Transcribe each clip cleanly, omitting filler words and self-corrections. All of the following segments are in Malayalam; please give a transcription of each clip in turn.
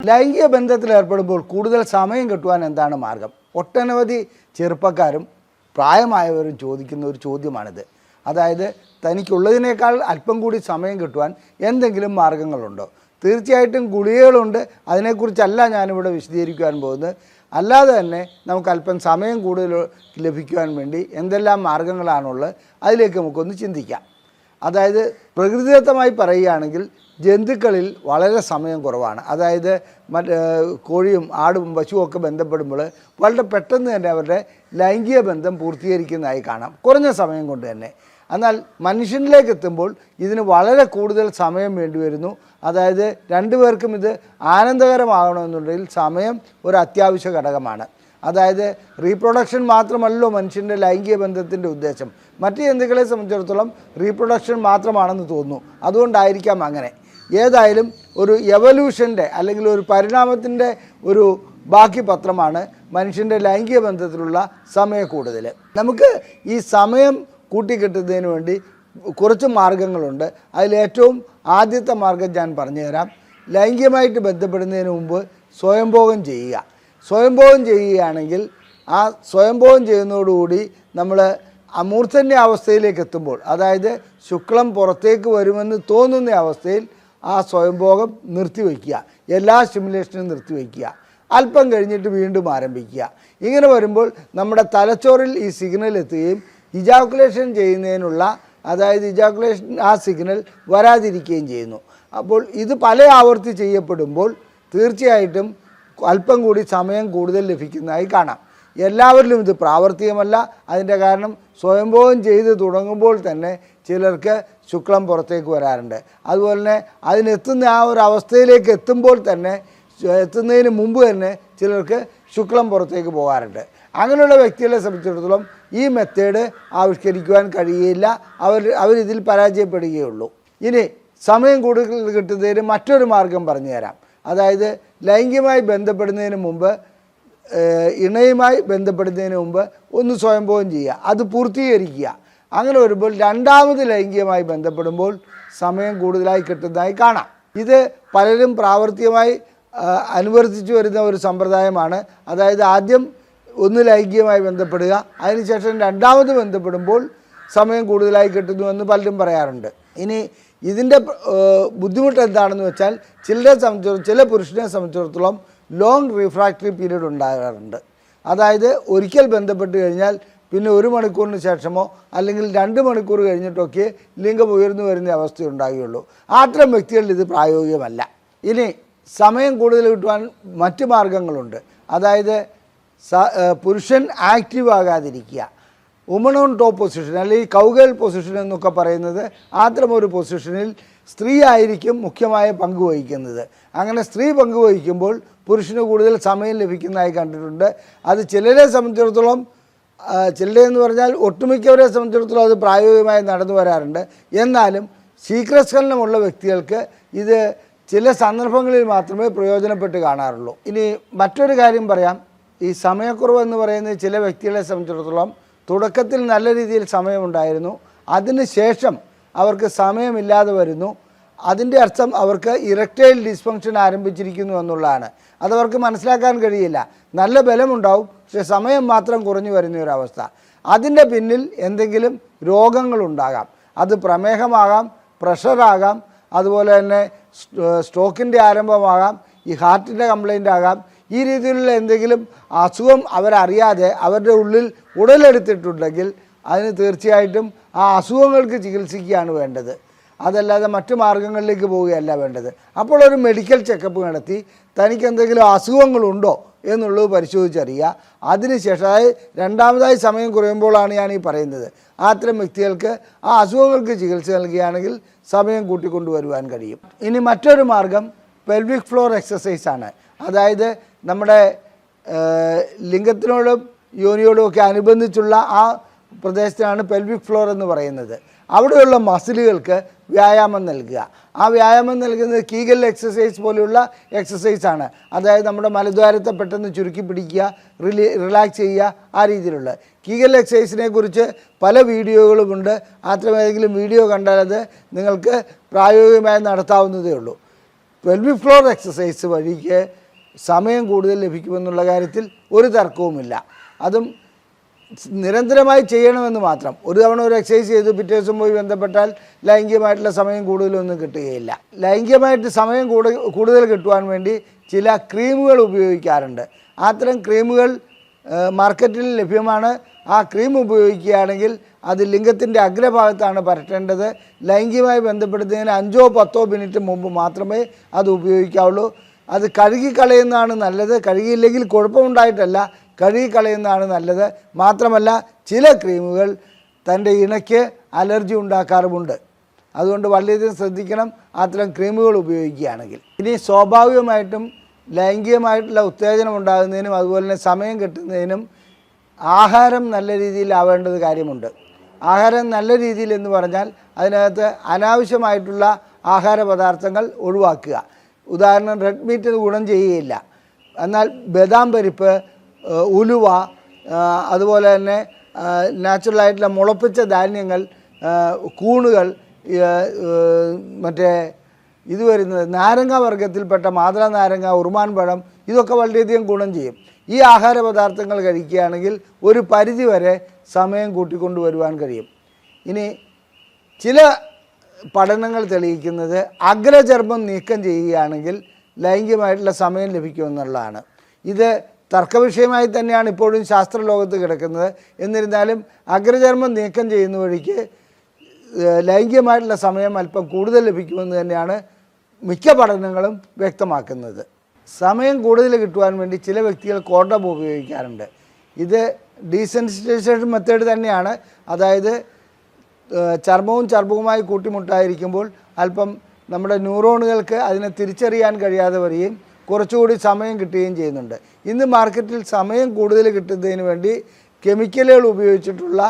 ലൈംഗിക ബന്ധത്തിൽ ഏർപ്പെടുമ്പോൾ കൂടുതൽ സമയം കിട്ടുവാൻ എന്താണ് മാർഗം? ഒട്ടനവധി ചെറുപ്പക്കാരും പ്രായമായവരും ചോദിക്കുന്ന ഒരു ചോദ്യമാണിത്. അതായത് തനിക്കുള്ളതിനേക്കാൾ അല്പം കൂടി സമയം കിട്ടുവാൻ എന്തെങ്കിലും മാർഗങ്ങളുണ്ടോ? തീർച്ചയായിട്ടും ഗുളികകളുണ്ട്, അതിനെക്കുറിച്ചല്ല ഞാനിവിടെ വിശദീകരിക്കുവാൻ പോകുന്നത്. അല്ലാതെ തന്നെ നമുക്ക് അല്പം സമയം കൂടുതൽ ലഭിക്കുവാൻ വേണ്ടി എന്തെല്ലാം മാർഗങ്ങളാണുള്ളത് അതിലേക്ക് നമുക്കൊന്ന് ചിന്തിക്കാം. അതായത് പ്രകൃതിദത്തമായി പറയുകയാണെങ്കിൽ ജന്തുക്കളിൽ വളരെ സമയം കുറവാണ്. അതായത് കോഴിയും ആടും പശുവും ഒക്കെ ബന്ധപ്പെടുമ്പോൾ വളരെ പെട്ടെന്ന് തന്നെ അവരുടെ ലൈംഗിക ബന്ധം പൂർത്തീകരിക്കുന്നതായി കാണാം, കുറഞ്ഞ സമയം കൊണ്ട് തന്നെ. എന്നാൽ മനുഷ്യനിലേക്ക് എത്തുമ്പോൾ ഇതിന് വളരെ കൂടുതൽ സമയം വേണ്ടി വരുന്നു. അതായത് രണ്ടുപേർക്കും ഇത് ആനന്ദകരമാകണമെന്നുണ്ടെങ്കിൽ സമയം ഒരു അത്യാവശ്യ ഘടകമാണ്. അതായത് റീപ്രൊഡക്ഷൻ മാത്രമല്ലോ മനുഷ്യൻ്റെ ലൈംഗിക ബന്ധത്തിൻ്റെ ഉദ്ദേശം. മറ്റ് ജന്തുക്കളെ സംബന്ധിച്ചിടത്തോളം റീപ്രൊഡക്ഷൻ മാത്രമാണെന്ന് തോന്നുന്നു, അതുകൊണ്ടായിരിക്കാം അങ്ങനെ. ഏതായാലും ഒരു എവല്യൂഷൻ്റെ അല്ലെങ്കിൽ ഒരു പരിണാമത്തിൻ്റെ ഒരു ബാക്കി പത്രമാണ് മനുഷ്യൻ്റെ ലൈംഗിക ബന്ധത്തിലുള്ള സമയ കൂടുതൽ. നമുക്ക് ഈ സമയം കൂട്ടിക്കിട്ടുന്നതിന് വേണ്ടി കുറച്ച് മാർഗങ്ങളുണ്ട്. അതിലേറ്റവും ആദ്യത്തെ മാർഗം ഞാൻ പറഞ്ഞുതരാം. ലൈംഗികമായിട്ട് ബന്ധപ്പെടുന്നതിന് മുമ്പ് സ്വയംഭോഗം ചെയ്യുക. സ്വയംഭോഗം ചെയ്യുകയാണെങ്കിൽ ആ സ്വയംഭോഗം ചെയ്യുന്നതോടുകൂടി നമ്മൾ അമൂർധന്യ അവസ്ഥയിലേക്ക് എത്തുമ്പോൾ, അതായത് ശുക്ലം പുറത്തേക്ക് വരുമെന്ന് തോന്നുന്ന അവസ്ഥയിൽ ആ സ്വയംഭോഗം നിർത്തിവെക്കുക, എല്ലാ സ്റ്റിമുലേഷനും നിർത്തിവെക്കുക, അല്പം കഴിഞ്ഞിട്ട് വീണ്ടും ആരംഭിക്കുക. ഇങ്ങനെ വരുമ്പോൾ നമ്മുടെ തലച്ചോറിൽ ഈ സിഗ്നൽ എത്തുകയും ഇജാക്കുലേഷൻ ചെയ്യുന്നതിനുള്ള, അതായത് ഇജാക്കുലേഷൻ ആ സിഗ്നൽ വരാതിരിക്കുകയും ചെയ്യുന്നു. അപ്പോൾ ഇത് പല ആവർത്തി ചെയ്യപ്പെടുമ്പോൾ തീർച്ചയായിട്ടും അല്പം കൂടി സമയം കൂടുതൽ ലഭിക്കുന്നതായി കാണാം. എല്ലാവരിലും ഇത് പ്രാവർത്തികമല്ല. അതിൻ്റെ കാരണം സ്വയംഭോഗം ചെയ്ത് തുടങ്ങുമ്പോൾ തന്നെ ചിലർക്ക് ശുക്ലം പുറത്തേക്ക് വരാറുണ്ട്. അതുപോലെ തന്നെ അതിനെത്തുന്ന ആ ഒരു അവസ്ഥയിലേക്ക് എത്തുന്നതിന് മുമ്പ് തന്നെ ചിലർക്ക് ശുക്ലം പുറത്തേക്ക് പോകാറുണ്ട്. അങ്ങനെയുള്ള വ്യക്തികളെ സംബന്ധിച്ചിടത്തോളം ഈ മെത്തേഡ് ആവിഷ്കരിക്കുവാൻ കഴിയില്ല, അവരിതിൽ പരാജയപ്പെടുകയുള്ളൂ. ഇനി സമയം കൂടുതൽ കിട്ടുന്നതിന് മറ്റൊരു മാർഗം പറഞ്ഞു തരാം. അതായത് ലൈംഗികമായി ബന്ധപ്പെടുന്നതിന് മുമ്പ്, ഇണയുമായി ബന്ധപ്പെടുന്നതിന് മുമ്പ് ഒന്ന് സ്വയംഭോഗം ചെയ്യുക, അത് പൂർത്തീകരിക്കുക. അങ്ങനെ വരുമ്പോൾ രണ്ടാമത് ലൈംഗികമായി ബന്ധപ്പെടുമ്പോൾ സമയം കൂടുതലായി കിട്ടുന്നതായി കാണാം. ഇത് പലരും പ്രാവർത്തികമായി അനുവർത്തിച്ചു വരുന്ന ഒരു സമ്പ്രദായമാണ്. അതായത് ആദ്യം ഒന്ന് ലൈംഗികമായി ബന്ധപ്പെടുക, അതിനുശേഷം രണ്ടാമത് ബന്ധപ്പെടുമ്പോൾ സമയം കൂടുതലായി കിട്ടുന്നുവെന്ന് പലരും പറയാറുണ്ട്. ഇനി ഇതിൻ്റെ ബുദ്ധിമുട്ട് എന്താണെന്ന് വെച്ചാൽ ചില പുരുഷനെ സംബന്ധിച്ചിടത്തോളം ലോങ് റിഫ്രാക്ടറി പീരീഡ് ഉണ്ടാകാറുണ്ട്. അതായത് ഒരിക്കൽ ബന്ധപ്പെട്ട് കഴിഞ്ഞാൽ പിന്നെ 1 മണിക്കൂറിന് ശേഷമോ അല്ലെങ്കിൽ 2 മണിക്കൂർ കഴിഞ്ഞിട്ടൊക്കെ ലിംഗം ഉയർന്നു വരുന്ന അവസ്ഥ ഉണ്ടാകുകയുള്ളൂ. അത്തരം വ്യക്തികളിൽ ഇത് പ്രായോഗികമല്ല. ഇനി സമയം കൂടുതൽ കിട്ടുവാൻ മറ്റ് മാർഗങ്ങളുണ്ട്. അതായത് പുരുഷൻ ആക്റ്റീവ് ആകാതിരിക്കുക. വുമൺ ഓൺ ടോപ്പ് പൊസിഷൻ അല്ലെങ്കിൽ കൗഗേൾ പൊസിഷൻ എന്നൊക്കെ പറയുന്നത് അത്തരമൊരു പൊസിഷനിൽ സ്ത്രീ ആയിരിക്കും മുഖ്യമായ പങ്ക് വഹിക്കുന്നത്. അങ്ങനെ സ്ത്രീ പങ്കുവഹിക്കുമ്പോൾ പുരുഷന് കൂടുതൽ സമയം ലഭിക്കുന്നതായി കണ്ടിട്ടുണ്ട്. അത് ചിലരെ സംബന്ധിച്ചിടത്തോളം, ചിലരെന്ന് പറഞ്ഞാൽ ഒട്ടുമിക്കവരെ സംബന്ധിച്ചിടത്തോളം അത് പ്രായോഗികമായി നടന്നു വരാറുണ്ട്. എന്നാലും ശീഘ്രസ്ഖലനമുള്ള വ്യക്തികൾക്ക് ഇത് ചില സന്ദർഭങ്ങളിൽ മാത്രമേ പ്രയോജനപ്പെട്ട് കാണാറുള്ളൂ. ഇനി മറ്റൊരു കാര്യം പറയാം. ഈ സമയക്കുറവ് എന്ന് പറയുന്നത് ചില വ്യക്തികളെ സംബന്ധിച്ചിടത്തോളം തുടക്കത്തിൽ നല്ല രീതിയിൽ സമയമുണ്ടായിരുന്നു, അതിനുശേഷം അവർക്ക് സമയമില്ലാതെ വരുന്നു. അതിൻ്റെ അർത്ഥം അവർക്ക് ഇറക്ടൈൽ ഡിസ്ഫങ്ഷൻ ആരംഭിച്ചിരിക്കുന്നു എന്നുള്ളതാണ്. അതവർക്ക് മനസ്സിലാക്കാൻ കഴിയില്ല. നല്ല ബലമുണ്ടാവും, പക്ഷേ സമയം മാത്രം കുറഞ്ഞു വരുന്ന ഒരവസ്ഥ. അതിൻ്റെ പിന്നിൽ എന്തെങ്കിലും രോഗങ്ങളുണ്ടാകാം. അത് പ്രമേഹമാകാം, പ്രഷറാകാം, അതുപോലെ തന്നെ സ്ട്രോക്കിൻ്റെ ആരംഭമാകാം, ഈ ഹാർട്ടിൻ്റെ കംപ്ലൈൻ്റ് ആകാം. ഈ രീതിയിലുള്ള എന്തെങ്കിലും അസുഖം അവരറിയാതെ അവരുടെ ഉള്ളിൽ ഉടലെടുത്തിട്ടുണ്ടെങ്കിൽ അതിന് തീർച്ചയായിട്ടും ആ അസുഖങ്ങൾക്ക് ചികിത്സിക്കുകയാണ് വേണ്ടത്, അതല്ലാതെ മറ്റു മാർഗങ്ങളിലേക്ക് പോവുകയല്ല വേണ്ടത്. അപ്പോൾ ഒരു മെഡിക്കൽ ചെക്കപ്പ് നടത്തി തനിക്ക് എന്തെങ്കിലും അസുഖങ്ങളുണ്ടോ എന്നുള്ളത് പരിശോധിച്ചറിയുക. അതിനുശേഷം, അതായത് രണ്ടാമതായി സമയം കുറയുമ്പോഴാണ് ഞാൻ ഈ പറയുന്നത്, അത്തരം വ്യക്തികൾക്ക് ആ അസുഖങ്ങൾക്ക് ചികിത്സ നൽകുകയാണെങ്കിൽ സമയം കൂട്ടിക്കൊണ്ടുവരുവാൻ കഴിയും. ഇനി മറ്റൊരു മാർഗം പെൽവിക് ഫ്ലോർ എക്സസൈസാണ്. അതായത് നമ്മുടെ ലിംഗത്തിനോടും യോനിയോടും ഒക്കെ അനുബന്ധിച്ചുള്ള ആ പ്രദേശത്താണ് പെൽവിക് ഫ്ലോർ എന്ന് പറയുന്നത്. അവിടെയുള്ള മസിലുകൾക്ക് വ്യായാമം നൽകുക. ആ വ്യായാമം നൽകുന്നത് കീഗൽ എക്സസൈസ് പോലെയുള്ള എക്സസൈസാണ്. അതായത് നമ്മുടെ മലദ്വാരത്തെ പെട്ടെന്ന് ചുരുക്കി പിടിക്കുക, റിലാക്സ് ചെയ്യുക, ആ രീതിയിലുള്ള കീഗൽ എക്സസൈസിനെ കുറിച്ച് പല വീഡിയോകളുമുണ്ട്. അത്തരം ഏതെങ്കിലും വീഡിയോ കണ്ടാൽ അത് നിങ്ങൾക്ക് പ്രായോഗികമായി നടത്താവുന്നതേ ഉള്ളൂ. പെൽവിക് ഫ്ലോർ എക്സസൈസ് വഴിക്ക് സമയം കൂടുതൽ ലഭിക്കുമെന്നുള്ള കാര്യത്തിൽ ഒരു തർക്കവുമില്ല. അതും നിരന്തരമായി ചെയ്യണമെന്ന് മാത്രം. ഒരു തവണ ഒരു എക്സസൈസ് ചെയ്ത് പിറ്റേ ദിവസം പോയി ബന്ധപ്പെട്ടാൽ ലൈംഗികമായിട്ടുള്ള സമയം കൂടുതലൊന്നും കിട്ടുകയില്ല. ലൈംഗികമായിട്ട് സമയം കൂടുതൽ കിട്ടുവാൻ വേണ്ടി ചില ക്രീമുകൾ ഉപയോഗിക്കാറുണ്ട്. അത്തരം ക്രീമുകൾ മാർക്കറ്റിൽ ലഭ്യമാണ്. ആ ക്രീം ഉപയോഗിക്കുകയാണെങ്കിൽ അത് ലിംഗത്തിൻ്റെ അഗ്രഭാഗത്താണ് പരട്ടേണ്ടത്. ലൈംഗികമായി ബന്ധപ്പെടുന്നതിന് 5-10 മിനിറ്റ് മുമ്പ് മാത്രമേ അത് ഉപയോഗിക്കാവുള്ളൂ. അത് കഴുകിക്കളയുന്നതാണ് നല്ലത്. കഴുകിയില്ലെങ്കിൽ കുഴപ്പമുണ്ടായിട്ടല്ല, കഴുകിക്കളയുന്നതാണ് നല്ലത്. മാത്രമല്ല ചില ക്രീമുകൾ തൻ്റെ ഇണയ്ക്ക് അലർജി ഉണ്ടാക്കാറുമുണ്ട്. അതുകൊണ്ട് വളരെയധികം ശ്രദ്ധിക്കണം അത്തരം ക്രീമുകൾ ഉപയോഗിക്കുകയാണെങ്കിൽ. ഇനി സ്വാഭാവികമായിട്ടും ലൈംഗികമായിട്ടുള്ള ഉത്തേജനം ഉണ്ടാകുന്നതിനും അതുപോലെ തന്നെ സമയം കിട്ടുന്നതിനും ആഹാരം നല്ല രീതിയിലാവേണ്ടത് കാര്യമുണ്ട്. ആഹാരം നല്ല രീതിയിൽ എന്ന് പറഞ്ഞാൽ അതിനകത്ത് അനാവശ്യമായിട്ടുള്ള ആഹാര പദാർത്ഥങ്ങൾ ഒഴിവാക്കുക. ഉദാഹരണം, റെഡ് മീറ്റ് ഗുണം ചെയ്യുകയില്ല. എന്നാൽ ബദാം പരിപ്പ്, ഉലുവ, അതുപോലെ തന്നെ നാച്ചുറലായിട്ടുള്ള മുളപ്പിച്ച ധാന്യങ്ങൾ, കൂണുകൾ, മറ്റേ ഇത് വരുന്നത് നാരങ്ങ വർഗ്ഗത്തിൽപ്പെട്ട മാതള നാരങ്ങ, ഉറുമാൻ പഴം, ഇതൊക്കെ വളരെയധികം ഗുണം ചെയ്യും. ഈ ആഹാര പദാർത്ഥങ്ങൾ കഴിക്കുകയാണെങ്കിൽ ഒരു പരിധിവരെ സമയം കൂട്ടിക്കൊണ്ടുവരുവാൻ കഴിയും. ഇനി ചില പഠനങ്ങൾ തെളിയിക്കുന്നത് അഗ്രചർമ്മം നീക്കം ചെയ്യുകയാണെങ്കിൽ ലൈംഗികമായിട്ടുള്ള സമയം ലഭിക്കുമെന്നുള്ളതാണ്. ഇത് തർക്കവിഷയമായി തന്നെയാണ് ഇപ്പോഴും ശാസ്ത്രലോകത്ത് കിടക്കുന്നത്. എന്നിരുന്നാലും അഗ്രചർമ്മം നീക്കം ചെയ്യുന്ന വഴിക്ക് ലൈംഗികമായിട്ടുള്ള സമയം അല്പം കൂടുതൽ ലഭിക്കുമെന്ന് തന്നെയാണ് മിക്ക പഠനങ്ങളും വ്യക്തമാക്കുന്നത്. സമയം കൂടുതൽ കിട്ടുവാൻ വേണ്ടി ചില വ്യക്തികൾ കോണ്ടം ഉപയോഗിക്കാറുണ്ട്. ഇത് ഡീസെൻസിറ്റൈസേഷൻ മെത്തേഡ് തന്നെയാണ്. അതായത് ചർമ്മവും ചർമ്മവുമായി കൂട്ടിമുട്ടായിരിക്കുമ്പോൾ അല്പം നമ്മുടെ ന്യൂറോണുകൾക്ക് അതിനെ തിരിച്ചറിയാൻ കഴിയാതെ വരികയും കുറച്ചുകൂടി സമയം കിട്ടുകയും ചെയ്യുന്നുണ്ട്. ഇന്ന് മാർക്കറ്റിൽ സമയം കൂടുതൽ കിട്ടുന്നതിന് വേണ്ടി കെമിക്കലുകൾ ഉപയോഗിച്ചിട്ടുള്ള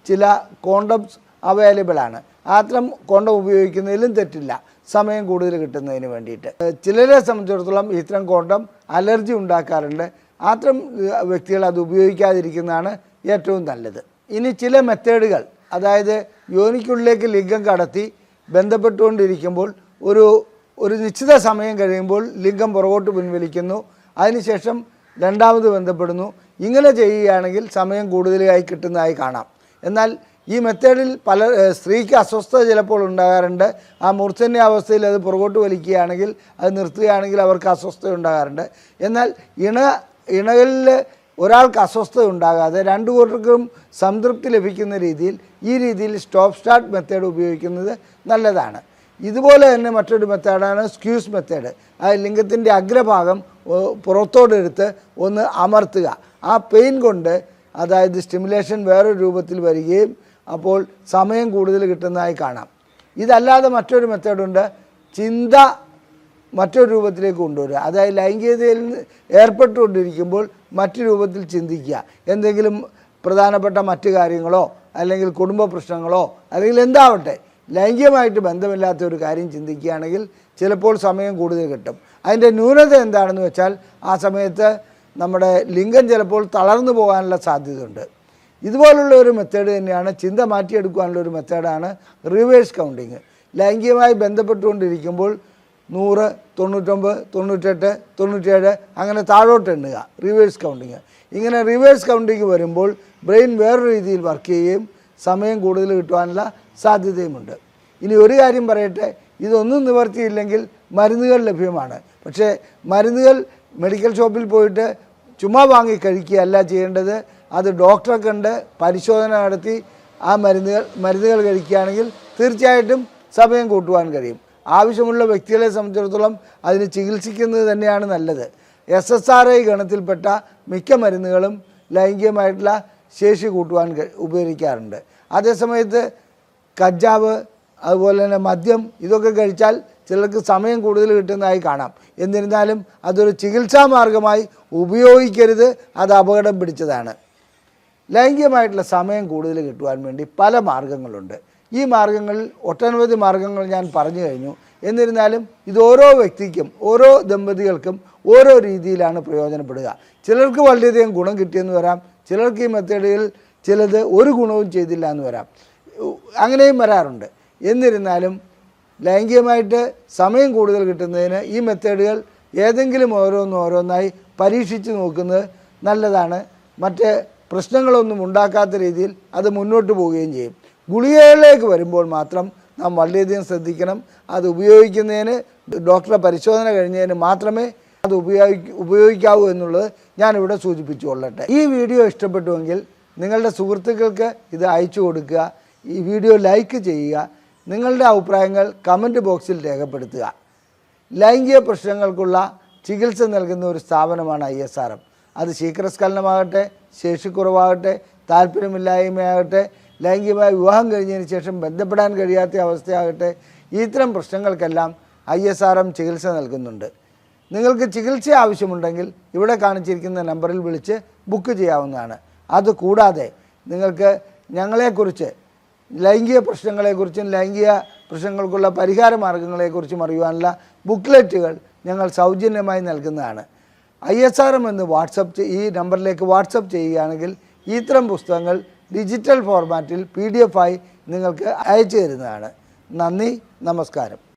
ചില കോണ്ടംസ് അവൈലബിളാണ്. അത്തരം കോണ്ടം ഉപയോഗിക്കുന്നതിലും തെറ്റില്ല, സമയം കൂടുതൽ കിട്ടുന്നതിന് വേണ്ടിയിട്ട്. ചിലരെ സംബന്ധിച്ചിടത്തോളം ഇത്തരം കോണ്ടം അലർജി ഉണ്ടാക്കാറുണ്ട്. അത്തരം വ്യക്തികൾ അത് ഉപയോഗിക്കാതിരിക്കുന്നതാണ് ഏറ്റവും നല്ലത്. ഇനി ചില മെത്തേഡുകൾ, അതായത് യോനിക്കുള്ളിലേക്ക് ലിംഗം കടത്തി ബന്ധപ്പെട്ടുകൊണ്ടിരിക്കുമ്പോൾ ഒരു നിശ്ചിത സമയം കഴിയുമ്പോൾ ലിംഗം പുറകോട്ട് പിൻവലിക്കുന്നു, അതിനുശേഷം രണ്ടാമത് ബന്ധപ്പെടുന്നു. ഇങ്ങനെ ചെയ്യുകയാണെങ്കിൽ സമയം കൂടുതലായി കിട്ടുന്നതായി കാണാം. എന്നാൽ ഈ മെത്തേഡിൽ സ്ത്രീക്ക് അസ്വസ്ഥത ചിലപ്പോൾ ഉണ്ടാകാറുണ്ട്. ആ മൂർച്ഛന്യ അവസ്ഥയിൽ അത് പുറകോട്ട് വലിക്കുകയാണെങ്കിൽ, അത് നിർത്തുകയാണെങ്കിൽ അവർക്ക് അസ്വസ്ഥത ഉണ്ടാകാറുണ്ട്. എന്നാൽ ഇണകളിൽ ഒരാൾക്ക് അസ്വസ്ഥത ഉണ്ടാകാതെ രണ്ടു കൂട്ടർക്കും സംതൃപ്തി ലഭിക്കുന്ന രീതിയിൽ ഈ രീതിയിൽ സ്റ്റോപ്പ് സ്റ്റാർട്ട് മെത്തേഡ് ഉപയോഗിക്കുന്നത് നല്ലതാണ്. ഇതുപോലെ തന്നെ മറ്റൊരു മെത്തേഡാണ് സ്ക്യൂസ് മെത്തേഡ്. ആ ലിംഗത്തിൻ്റെ അഗ്രഭാഗം പുറത്തോടെടുത്ത് ഒന്ന് അമർത്തുക. ആ പെയിൻ കൊണ്ട്, അതായത് സ്റ്റിമുലേഷൻ വേറൊരു രൂപത്തിൽ വരികയും അപ്പോൾ സമയം കൂടുതൽ കിട്ടുന്നതായി കാണാം. ഇതല്ലാതെ മറ്റൊരു മെത്തേഡുണ്ട്, ചിന്ത മറ്റൊരു രൂപത്തിലേക്ക് കൊണ്ടുവരിക. അതായത് ലൈംഗികതയിൽ ഏർപ്പെട്ടുകൊണ്ടിരിക്കുമ്പോൾ മറ്റു രൂപത്തിൽ ചിന്തിക്കുക. എന്തെങ്കിലും പ്രധാനപ്പെട്ട മറ്റു കാര്യങ്ങളോ അല്ലെങ്കിൽ കുടുംബ പ്രശ്നങ്ങളോ അല്ലെങ്കിൽ എന്താവട്ടെ, ലൈംഗികമായിട്ട് ബന്ധമില്ലാത്ത ഒരു കാര്യം ചിന്തിക്കുകയാണെങ്കിൽ ചിലപ്പോൾ സമയം കൂടുതൽ കിട്ടും. അതിൻ്റെ ന്യൂനത എന്താണെന്ന് വെച്ചാൽ ആ സമയത്ത് നമ്മുടെ ലിംഗം ചിലപ്പോൾ തളർന്നു പോകാനുള്ള സാധ്യതയുണ്ട്. ഇതുപോലുള്ള ഒരു മെത്തേഡ് തന്നെയാണ്, ചിന്ത മാറ്റിയെടുക്കാനുള്ള ഒരു മെത്തേഡാണ് റിവേഴ്സ് കൗണ്ടിങ്. ലൈംഗികമായി ബന്ധപ്പെട്ടുകൊണ്ടിരിക്കുമ്പോൾ 100, 99, 98, 97 അങ്ങനെ താഴോട്ട് എണ്ണുക, റിവേഴ്സ് കൗണ്ടിങ്. ഇങ്ങനെ റിവേഴ്സ് കൗണ്ടിങ് വരുമ്പോൾ ബ്രെയിൻ വേറൊരു രീതിയിൽ വർക്ക് ചെയ്യുകയും സമയം കൂടുതൽ കിട്ടുവാനുള്ള സാധ്യതയുമുണ്ട്. ഇനി ഒരു കാര്യം പറയട്ടെ, ഇതൊന്നും നിവർത്തിയില്ലെങ്കിൽ മരുന്നുകൾ ലഭ്യമാണ്. പക്ഷേ മരുന്നുകൾ മെഡിക്കൽ ഷോപ്പിൽ പോയിട്ട് ചുമ്മാ വാങ്ങി കഴിക്കുകയല്ല ചെയ്യേണ്ടത്. അത് ഡോക്ടറെ കണ്ട് പരിശോധന നടത്തി ആ മരുന്നുകൾ കഴിക്കുകയാണെങ്കിൽ തീർച്ചയായിട്ടും സമയം കൂട്ടുവാൻ കഴിയും. ആവശ്യമുള്ള വ്യക്തികളെ സംബന്ധിച്ചിടത്തോളം അതിന് ചികിത്സിക്കുന്നത് തന്നെയാണ് നല്ലത്. SSRI ഗണത്തിൽപ്പെട്ട മിക്ക മരുന്നുകളും ലൈംഗികമായിട്ടുള്ള ശേഷി കൂട്ടുവാൻ ഉപകരിക്കാറുണ്ട്. അതേസമയത്ത് കഞ്ചാവ്, അതുപോലെ തന്നെ മദ്യം, ഇതൊക്കെ കഴിച്ചാൽ ചിലർക്ക് സമയം കൂടുതൽ കിട്ടുന്നതായി കാണാം. എന്നിരുന്നാലും അതൊരു ചികിത്സാ മാർഗമായി ഉപയോഗിക്കരുത്, അത് അപകടം പിടിച്ചതാണ്. ലൈംഗികമായിട്ടുള്ള സമയം കൂടുതൽ കിട്ടുവാൻ വേണ്ടി പല മാർഗങ്ങളുണ്ട്. ഈ മാർഗങ്ങളിൽ ഒട്ടനവധി മാർഗങ്ങൾ ഞാൻ പറഞ്ഞു കഴിഞ്ഞു. എന്നിരുന്നാലും ഇത് ഓരോ വ്യക്തിക്കും, ഓരോ ദമ്പതികൾക്കും ഓരോ രീതിയിലാണ് പ്രയോജനപ്പെടുക. ചിലർക്ക് വളരെയധികം ഗുണം കിട്ടിയെന്ന് വരാം, ചിലർക്ക് ഈ മെത്തേഡുകൾ ചിലത് ഒരു ഗുണവും ചെയ്തില്ല എന്ന് വരാം, അങ്ങനെയും വരാറുണ്ട്. എന്നിരുന്നാലും ലൈംഗികമായിട്ട് സമയം കൂടുതൽ കിട്ടുന്നതിന് ഈ മെത്തേഡുകൾ ഏതെങ്കിലും ഓരോന്നായി പരീക്ഷിച്ച് നോക്കുന്നത് നല്ലതാണ്. മറ്റ് പ്രശ്നങ്ങളൊന്നും ഉണ്ടാക്കാത്ത രീതിയിൽ അത് മുന്നോട്ട് പോവുകയും ചെയ്യും. ഗുളികകളിലേക്ക് വരുമ്പോൾ മാത്രം നാം വളരെയധികം ശ്രദ്ധിക്കണം. അത് ഉപയോഗിക്കുന്നതിന് ഡോക്ടറെ പരിശോധന കഴിഞ്ഞതിന് മാത്രമേ അത് ഉപയോഗിക്കാവൂ എന്നുള്ളത് ഞാനിവിടെ സൂചിപ്പിച്ചു കൊള്ളട്ടെ. ഈ വീഡിയോ ഇഷ്ടപ്പെട്ടുവെങ്കിൽ നിങ്ങളുടെ സുഹൃത്തുക്കൾക്ക് ഇത് അയച്ചു കൊടുക്കുക. ഈ വീഡിയോ ലൈക്ക് ചെയ്യുക. നിങ്ങളുടെ അഭിപ്രായങ്ങൾ കമൻറ്റ് ബോക്സിൽ രേഖപ്പെടുത്തുക. ലൈംഗിക പ്രശ്നങ്ങൾക്കുള്ള ചികിത്സ നൽകുന്ന ഒരു സ്ഥാപനമാണ് ISRM. അത് ശീഘ്രസ്ഖലനമാകട്ടെ, ശേഷിക്കുറവാകട്ടെ, താല്പര്യമില്ലായ്മയാകട്ടെ, ലൈംഗികമായ വിവാഹം കഴിഞ്ഞതിന് ശേഷം ബന്ധപ്പെടാൻ കഴിയാത്ത അവസ്ഥയാകട്ടെ, ഇത്തരം പ്രശ്നങ്ങൾക്കെല്ലാം ISRM ചികിത്സ നൽകുന്നുണ്ട്. നിങ്ങൾക്ക് ചികിത്സ ആവശ്യമുണ്ടെങ്കിൽ ഇവിടെ കാണിച്ചിരിക്കുന്ന നമ്പറിൽ വിളിച്ച് ബുക്ക് ചെയ്യാവുന്നതാണ്. അതുകൂടാതെ നിങ്ങൾക്ക് ഞങ്ങളെക്കുറിച്ച് ലൈംഗിക പ്രശ്നങ്ങളെക്കുറിച്ചും ലൈംഗിക പ്രശ്നങ്ങൾക്കുള്ള പരിഹാര മാർഗങ്ങളെക്കുറിച്ചും അറിയുവാനുള്ള ബുക്ക്ലെറ്റുകൾ ഞങ്ങൾ സൗജന്യമായി നൽകുന്നതാണ്. ISRM എന്ന് ഈ നമ്പറിലേക്ക് വാട്സപ്പ് ചെയ്യുകയാണെങ്കിൽ ഇത്തരം പുസ്തകങ്ങൾ ഡിജിറ്റൽ ഫോർമാറ്റിൽ PDF ആയി നിങ്ങൾക്ക് അയച്ചു തരുന്നതാണ്. നന്ദി, നമസ്കാരം.